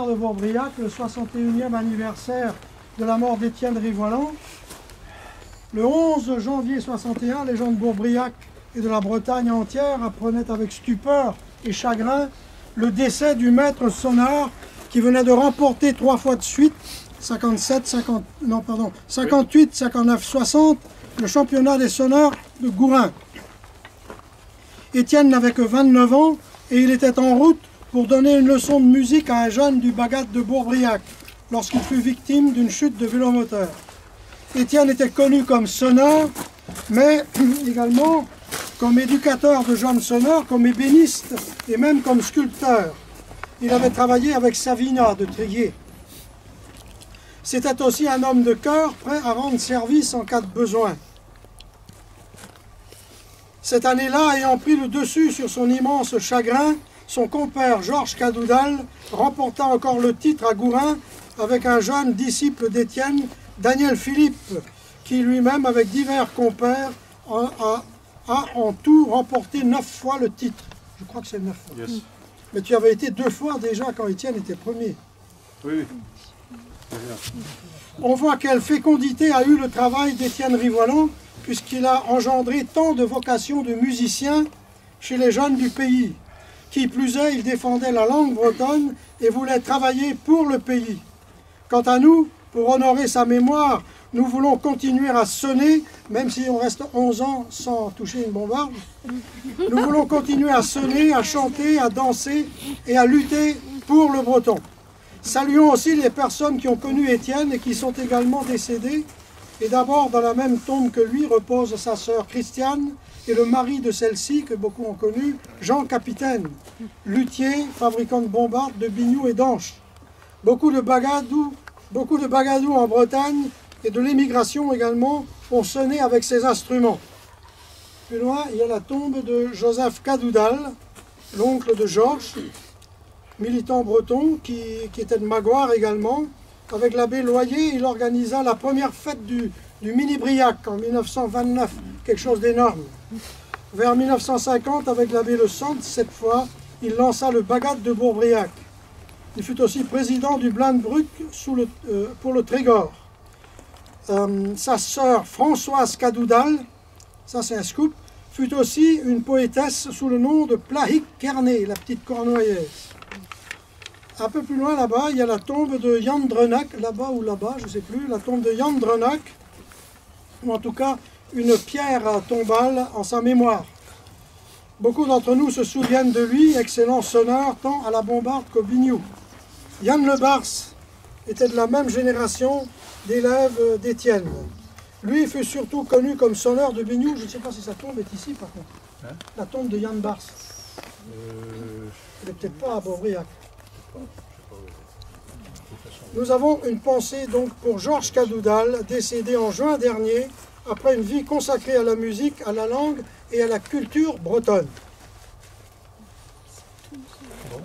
anniversaire de Bourbriac, le 61e anniversaire de la mort d'Étienne Rivoilan. Le 11 janvier 61, les gens de Bourbriac et de la Bretagne entière apprenaient avec stupeur et chagrin le décès du maître sonneur qui venait de remporter 3 fois de suite, 58, 59, 60, le championnat des sonneurs de Gourin. Étienne n'avait que 29 ans et il était en route pour donner une leçon de musique à un jeune du Bagat de Bourbriac lorsqu'il fut victime d'une chute de vélomoteur. Étienne était connu comme sonneur, mais également comme éducateur de jeunes sonneurs, comme ébéniste et même comme sculpteur. Il avait travaillé avec Savina de Tréguier. C'était aussi un homme de cœur, prêt à rendre service en cas de besoin. Cette année-là, ayant pris le dessus sur son immense chagrin, son compère Georges Cadoudal remporta encore le titre à Gourin avec un jeune disciple d'Étienne, Daniel Philippe, qui lui-même, avec divers compères, a en tout remporté 9 fois le titre. Je crois que c'est 9 fois. Yes. Mais tu avais été 2 fois déjà quand Étienne était premier. Oui. On voit quelle fécondité a eu le travail d'Étienne Rivoilan, puisqu'il a engendré tant de vocations de musicien chez les jeunes du pays. Qui plus est, il défendait la langue bretonne et voulait travailler pour le pays. Quant à nous, pour honorer sa mémoire, nous voulons continuer à sonner, même si on reste 11 ans sans toucher une bombarde. Nous voulons continuer à sonner, à chanter, à danser et à lutter pour le breton. Saluons aussi les personnes qui ont connu Étienne et qui sont également décédées. Et d'abord, dans la même tombe que lui, repose sa sœur Christiane et le mari de celle-ci, que beaucoup ont connu, Jean Capitaine, luthier, fabricant de bombardes, de binious et d'anches. Beaucoup de bagadous en Bretagne et de l'émigration également ont sonné avec ces instruments. Plus loin, il y a la tombe de Joseph Cadoudal, l'oncle de Georges, militant breton qui était de Magoire également. Avec l'abbé Loyer, il organisa la première fête du Mini-Briac en 1929, quelque chose d'énorme. Vers 1950, avec l'abbé Le Sante, cette fois, il lança le Bagat de Bourbriac. Il fut aussi président du Blandbruck pour le Trégor. Sa sœur Françoise Cadoudal, ça c'est un scoop, fut aussi une poétesse sous le nom de Plahic Kerné, la petite cornouaillesse. Un peu plus loin là-bas, il y a la tombe de Jan Drenac, là-bas ou là-bas, je ne sais plus, la tombe de Jan Drenac, ou en tout cas une pierre tombale en sa mémoire. Beaucoup d'entre nous se souviennent de lui, excellent sonneur tant à la bombarde qu'au biniou. Yann Le Bars était de la même génération d'élèves d'Étienne. Lui fut surtout connu comme sonneur de biniou. Je ne sais pas si sa tombe est ici par contre. Hein? La tombe de Yann Bars. Elle n'est peut-être pas à Bourbriac. Nous avons une pensée donc pour Georges Cadoudal, décédé en juin dernier, après une vie consacrée à la musique, à la langue et à la culture bretonne. Bon,